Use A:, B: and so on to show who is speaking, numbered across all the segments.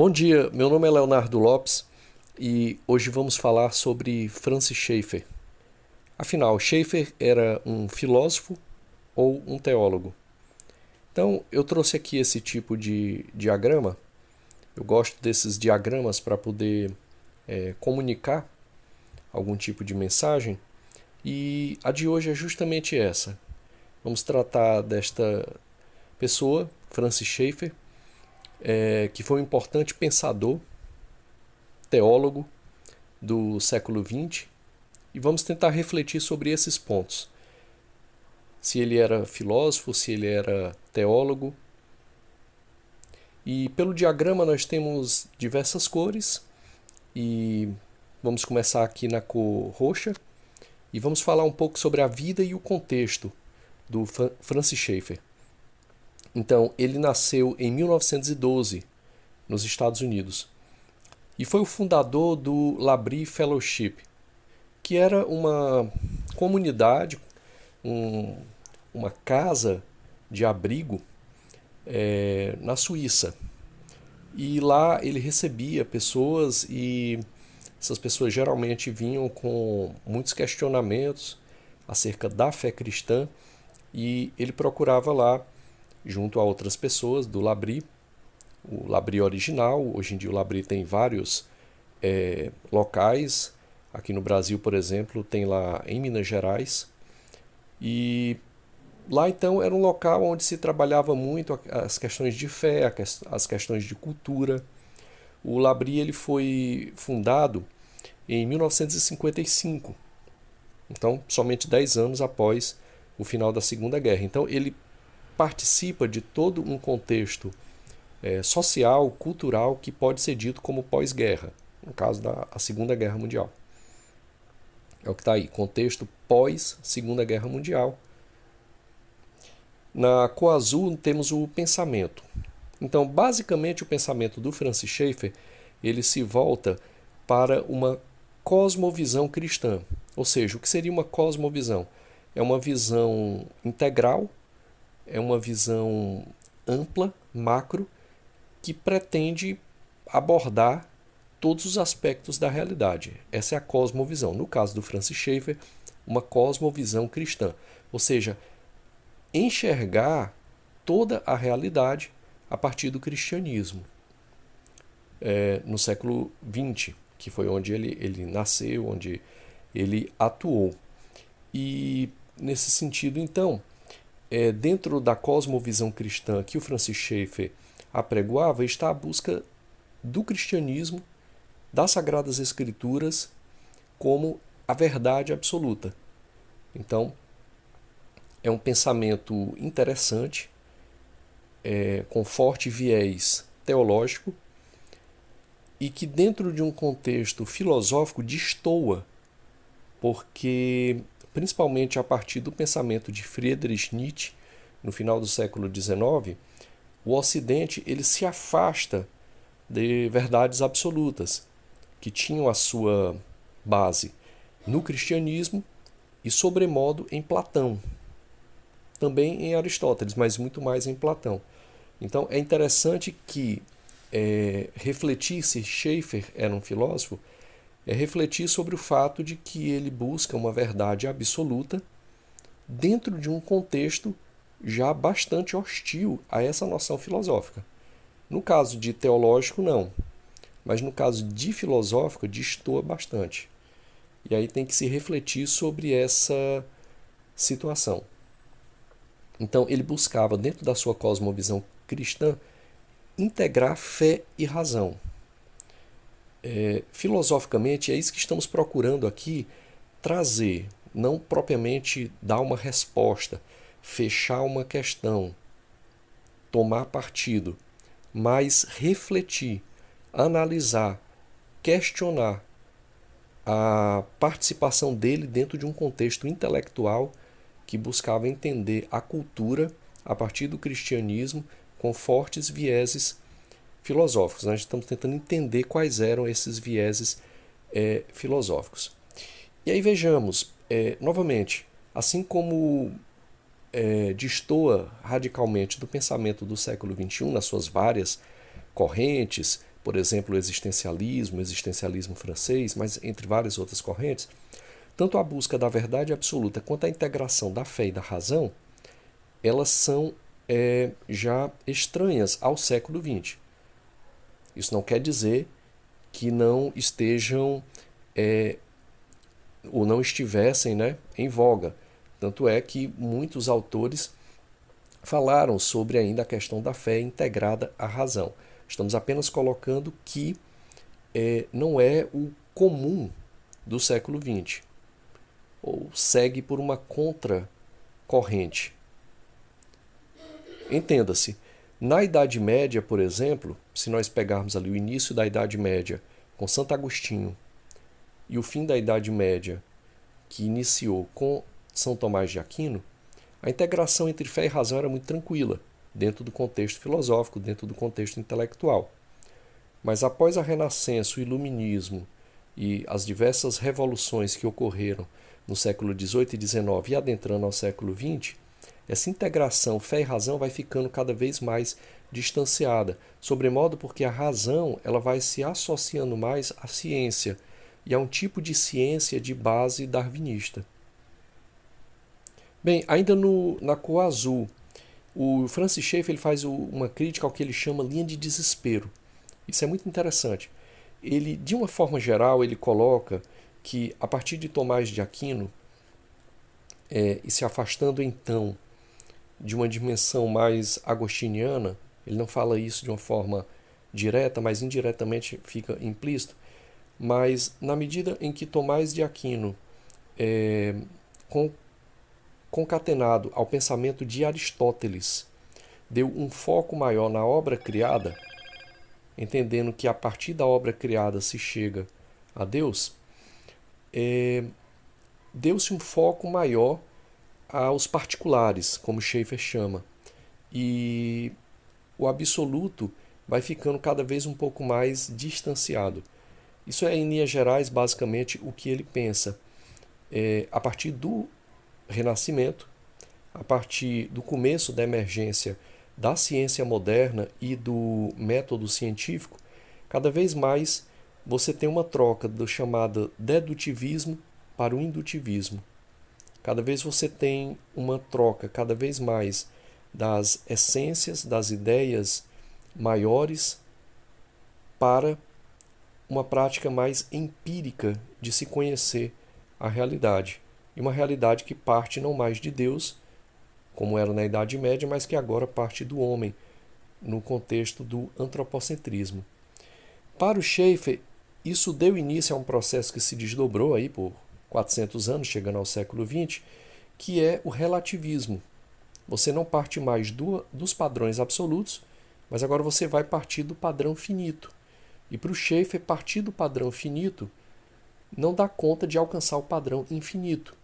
A: Bom dia, meu nome é Leonardo Lopes e hoje vamos falar sobre Francis Schaeffer. Afinal, Schaeffer era um filósofo ou um teólogo? Então, eu trouxe aqui esse tipo de diagrama. Eu gosto desses diagramas para poder comunicar algum tipo de mensagem e a de hoje é justamente essa. Vamos tratar desta pessoa, Francis Schaeffer, que foi um importante pensador, teólogo do século XX, e vamos tentar refletir sobre esses pontos. Se ele era filósofo, se ele era teólogo. E pelo diagrama nós temos diversas cores e vamos começar aqui na cor roxa e vamos falar um pouco sobre a vida e o contexto do Francis Schaeffer. Então, ele nasceu em 1912 nos Estados Unidos e foi o fundador do L'Abri Fellowship, que era uma comunidade, um, uma casa de abrigo na Suíça. E lá ele recebia pessoas e essas pessoas geralmente vinham com muitos questionamentos acerca da fé cristã e ele procurava lá, junto a outras pessoas do L'Abri, o L'Abri original. Hoje em dia o L'Abri tem vários locais. Aqui no Brasil, por exemplo, tem lá em Minas Gerais. E lá então era um local onde se trabalhava muito as questões de fé, as questões de cultura. O L'Abri ele foi fundado em 1955, então somente 10 anos após o final da Segunda Guerra. Então ele participa de todo um contexto social, cultural, que pode ser dito como pós-guerra, no caso da Segunda Guerra Mundial. É o que está aí, contexto pós-Segunda Guerra Mundial. Na cor azul temos o pensamento. Então, basicamente, o pensamento do Francis Schaeffer ele se volta para uma cosmovisão cristã. Ou seja, o que seria uma cosmovisão? É uma visão integral, é uma visão ampla, macro, que pretende abordar todos os aspectos da realidade. Essa é a cosmovisão. No caso do Francis Schaeffer, uma cosmovisão cristã. Ou seja, enxergar toda a realidade a partir do cristianismo. No século XX, que foi onde ele nasceu, onde ele atuou. E nesse sentido, então, dentro da cosmovisão cristã que o Francis Schaeffer apregoava, está a busca do cristianismo, das Sagradas Escrituras, como a verdade absoluta. Então, é um pensamento interessante, com forte viés teológico, e que dentro de um contexto filosófico destoa, porque principalmente a partir do pensamento de Friedrich Nietzsche, no final do século XIX, o Ocidente ele se afasta de verdades absolutas, que tinham a sua base no cristianismo e, sobremodo, em Platão. Também em Aristóteles, mas muito mais em Platão. Então é interessante que refletir se Schaeffer era um filósofo é refletir sobre o fato de que ele busca uma verdade absoluta dentro de um contexto já bastante hostil a essa noção filosófica. No caso de teológico, não, mas no caso de filosófico, destoa bastante. E aí tem que se refletir sobre essa situação. Então ele buscava, dentro da sua cosmovisão cristã, integrar fé e razão. Filosoficamente, é isso que estamos procurando aqui trazer, não propriamente dar uma resposta, fechar uma questão, tomar partido, mas refletir, analisar, questionar a participação dele dentro de um contexto intelectual que buscava entender a cultura a partir do cristianismo com fortes vieses filosóficos. Nós estamos tentando entender quais eram esses vieses filosóficos. E aí vejamos, novamente, assim como destoa radicalmente do pensamento do século XXI, nas suas várias correntes, por exemplo, o existencialismo francês, mas entre várias outras correntes, tanto a busca da verdade absoluta quanto a integração da fé e da razão, elas são já estranhas ao século XX. Isso não quer dizer que não estejam ou não estivessem, né, em voga. Tanto é que muitos autores falaram sobre ainda a questão da fé integrada à razão. Estamos apenas colocando que não é o comum do século XX, ou segue por uma contracorrente. Entenda-se, na Idade Média, por exemplo, se nós pegarmos ali o início da Idade Média com Santo Agostinho e o fim da Idade Média, que iniciou com São Tomás de Aquino, a integração entre fé e razão era muito tranquila, dentro do contexto filosófico, dentro do contexto intelectual. Mas após a Renascença, o Iluminismo e as diversas revoluções que ocorreram no século XVIII e XIX e adentrando ao século XX, essa integração fé e razão vai ficando cada vez mais distanciada, sobremodo porque a razão ela vai se associando mais à ciência, e a um tipo de ciência de base darwinista. Bem, ainda na cor azul, o Francis Schaeffer ele faz uma crítica ao que ele chama linha de desespero. Isso é muito interessante. Ele, de uma forma geral, ele coloca que a partir de Tomás de Aquino, e se afastando então de uma dimensão mais agostiniana, ele não fala isso de uma forma direta, mas indiretamente fica implícito, mas na medida em que Tomás de Aquino, concatenado ao pensamento de Aristóteles, deu um foco maior na obra criada, entendendo que a partir da obra criada se chega a Deus, deu-se um foco maior aos particulares, como Schaeffer chama, e o absoluto vai ficando cada vez um pouco mais distanciado. Isso é, em linhas gerais, basicamente o que ele pensa. A partir do Renascimento, a partir do começo da emergência da ciência moderna e do método científico, cada vez mais você tem uma troca do chamado dedutivismo para o indutivismo. Cada vez você tem uma troca cada vez mais das essências, das ideias maiores para uma prática mais empírica de se conhecer a realidade. E uma realidade que parte não mais de Deus, como era na Idade Média, mas que agora parte do homem, no contexto do antropocentrismo. Para o Schaeffer, isso deu início a um processo que se desdobrou aí por 400 anos, chegando ao século XX, que é o relativismo. Você não parte mais dos padrões absolutos, mas agora você vai partir do padrão finito. E para o Schaeffer, partir do padrão finito não dá conta de alcançar o padrão infinito.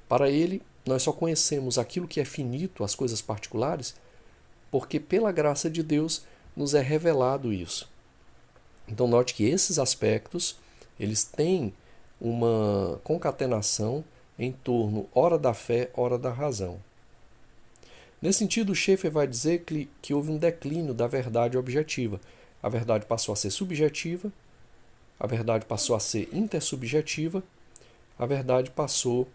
A: Para ele, nós só conhecemos aquilo que é finito, as coisas particulares, porque pela graça de Deus nos é revelado isso. Então note que esses aspectos, eles têm uma concatenação em torno, ora da fé, ora da razão. Nesse sentido, Schaeffer vai dizer que houve um declínio da verdade objetiva. A verdade passou a ser subjetiva, a verdade passou a ser intersubjetiva, a verdade passou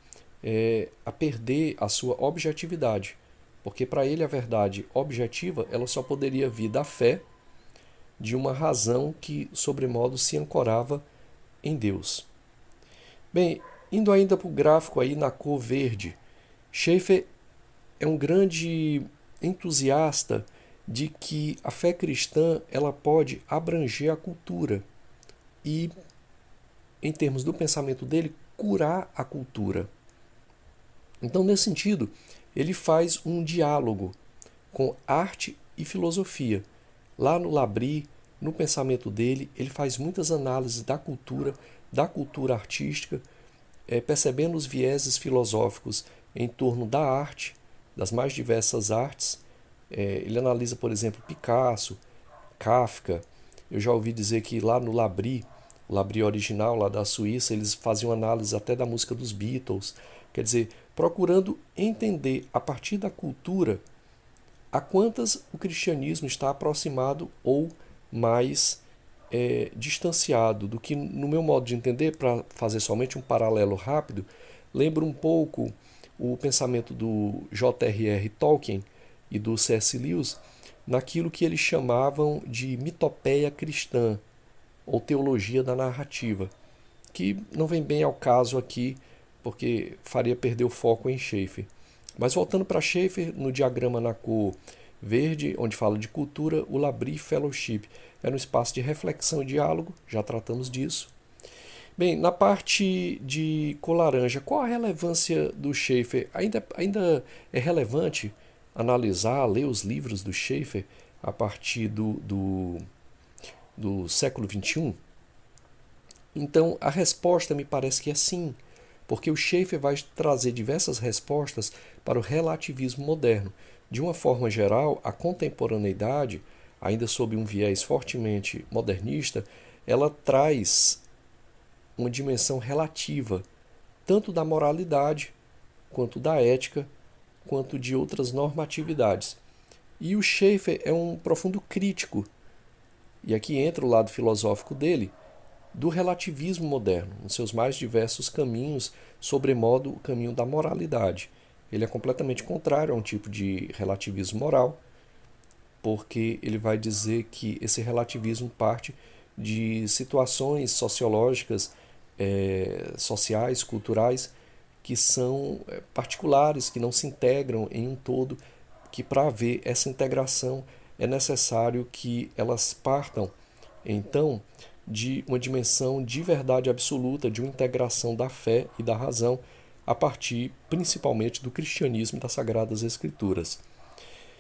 A: a perder a sua objetividade, porque para ele a verdade objetiva ela só poderia vir da fé, de uma razão que sobremodo se ancorava em Deus. Bem, indo ainda para o gráfico aí na cor verde, Schaeffer é um grande entusiasta de que a fé cristã ela pode abranger a cultura e, em termos do pensamento dele, curar a cultura. Então, nesse sentido, ele faz um diálogo com arte e filosofia. Lá no Labri, no pensamento dele, ele faz muitas análises da cultura artística, percebendo os vieses filosóficos em torno da arte, das mais diversas artes. Ele analisa, por exemplo, Picasso, Kafka. Eu já ouvi dizer que lá no Labri, o Labri original lá da Suíça, eles faziam análise até da música dos Beatles. Quer dizer, procurando entender a partir da cultura a quantas o cristianismo está aproximado ou mais distanciado do que, no meu modo de entender, para fazer somente um paralelo rápido, lembra um pouco o pensamento do J.R.R. Tolkien e do C.S. Lewis naquilo que eles chamavam de mitopeia cristã, ou teologia da narrativa, que não vem bem ao caso aqui, porque faria perder o foco em Schaeffer. Mas voltando para Schaeffer, no diagrama na cor verde, onde fala de cultura, o Labrie Fellowship era um espaço de reflexão e diálogo, já tratamos disso. Bem, na parte de cor laranja, qual a relevância do Schaeffer? Ainda é relevante analisar, ler os livros do Schaeffer a partir do século XXI? Então, a resposta me parece que é sim, porque o Schaeffer vai trazer diversas respostas para o relativismo moderno. De uma forma geral, a contemporaneidade, ainda sob um viés fortemente modernista, ela traz uma dimensão relativa, tanto da moralidade, quanto da ética, quanto de outras normatividades. E o Schaeffer é um profundo crítico, e aqui entra o lado filosófico dele, do relativismo moderno, nos seus mais diversos caminhos, sobremodo o caminho da moralidade. Ele é completamente contrário a um tipo de relativismo moral, porque ele vai dizer que esse relativismo parte de situações sociológicas, sociais, culturais, que são particulares, que não se integram em um todo, que para haver essa integração é necessário que elas partam, então, de uma dimensão de verdade absoluta, de uma integração da fé e da razão, a partir principalmente do cristianismo e das Sagradas Escrituras.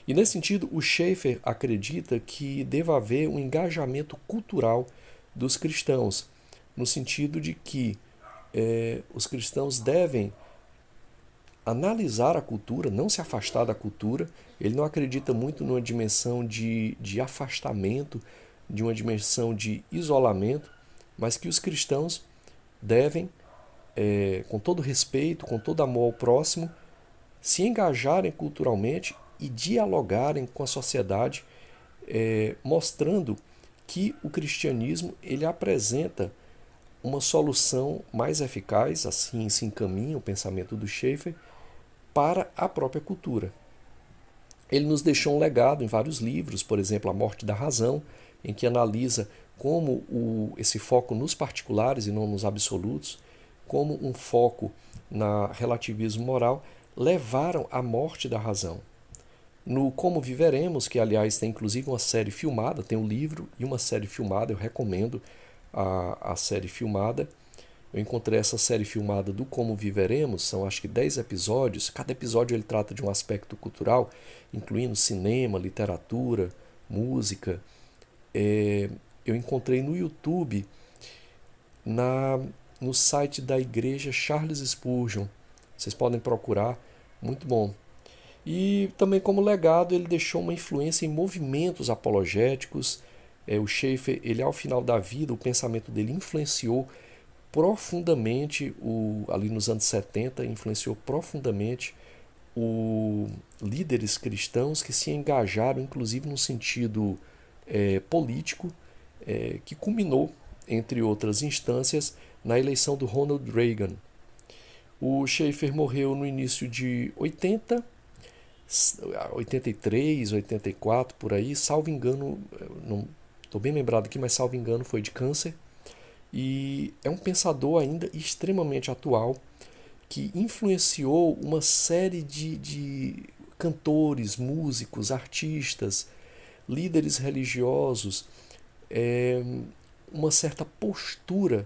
A: E nesse sentido, o Schaeffer acredita que deva haver um engajamento cultural dos cristãos, no sentido de que os cristãos devem analisar a cultura, não se afastar da cultura. Ele não acredita muito numa dimensão de afastamento, de uma dimensão de isolamento, mas que os cristãos devem, com todo respeito, com todo amor ao próximo, se engajarem culturalmente e dialogarem com a sociedade, mostrando que o cristianismo ele apresenta uma solução mais eficaz, assim se encaminha o pensamento do Schaeffer, para a própria cultura. Ele nos deixou um legado em vários livros, por exemplo, A Morte da Razão, em que analisa como esse foco nos particulares e não nos absolutos, como um foco na relativismo moral, levaram à morte da razão. No Como Viveremos, que aliás tem inclusive uma série filmada, tem um livro e uma série filmada, eu recomendo a série filmada. Eu encontrei essa série filmada do Como Viveremos, são acho que 10 episódios, cada episódio ele trata de um aspecto cultural, incluindo cinema, literatura, música. Eu encontrei no YouTube, no site da igreja Charles Spurgeon, vocês podem procurar, muito bom. E também como legado ele deixou uma influência em movimentos apologéticos. O Schaeffer, ele ao final da vida, o pensamento dele influenciou profundamente, ali nos anos 70, influenciou profundamente líderes cristãos que se engajaram, inclusive no sentido político, que culminou, entre outras instâncias, na eleição do Ronald Reagan. O Schaeffer morreu no início de 83, 84, por aí, salvo engano, não estou bem lembrado aqui, mas salvo engano foi de câncer. E é um pensador ainda extremamente atual, que influenciou uma série de cantores, músicos, artistas, líderes religiosos, uma certa postura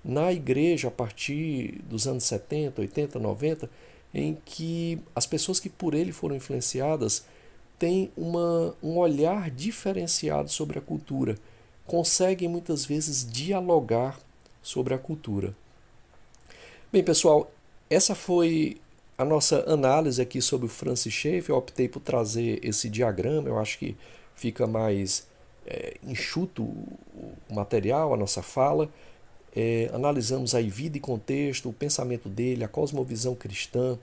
A: na igreja a partir dos anos 70, 80, 90, em que as pessoas que por ele foram influenciadas têm um olhar diferenciado sobre a cultura, conseguem muitas vezes dialogar sobre a cultura. Bem, pessoal, essa foi a nossa análise aqui sobre o Francis Schaeffer. Eu optei por trazer esse diagrama, eu acho que fica mais enxuto o material, a nossa fala. Analisamos aí vida e contexto, o pensamento dele, a cosmovisão cristã,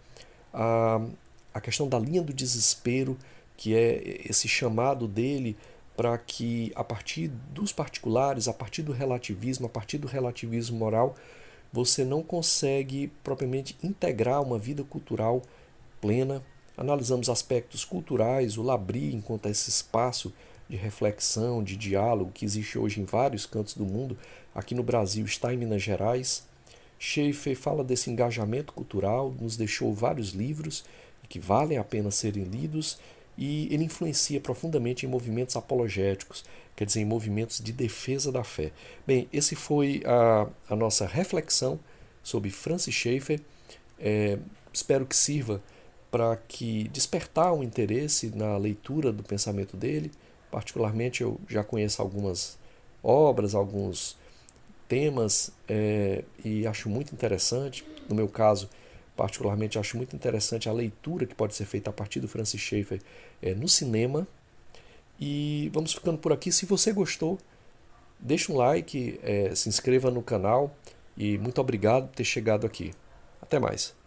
A: a questão da linha do desespero, que é esse chamado dele para que, a partir dos particulares, a partir do relativismo moral, você não consegue propriamente integrar uma vida cultural plena. Analisamos aspectos culturais, o Labrie, enquanto esse espaço de reflexão, de diálogo que existe hoje em vários cantos do mundo. Aqui no Brasil está em Minas Gerais. Schaeffer fala desse engajamento cultural, nos deixou vários livros que valem a pena serem lidos, e ele influencia profundamente em movimentos apologéticos, quer dizer, em movimentos de defesa da fé. Bem, esse foi a nossa reflexão sobre Francis Schaeffer. Espero que sirva para que despertar um interesse na leitura do pensamento dele. Particularmente, eu já conheço algumas obras, alguns temas, e acho muito interessante. No meu caso, particularmente, acho muito interessante a leitura que pode ser feita a partir do Francis Schaeffer no cinema. E vamos ficando por aqui. Se você gostou, deixa um like, se inscreva no canal, e muito obrigado por ter chegado aqui. Até mais.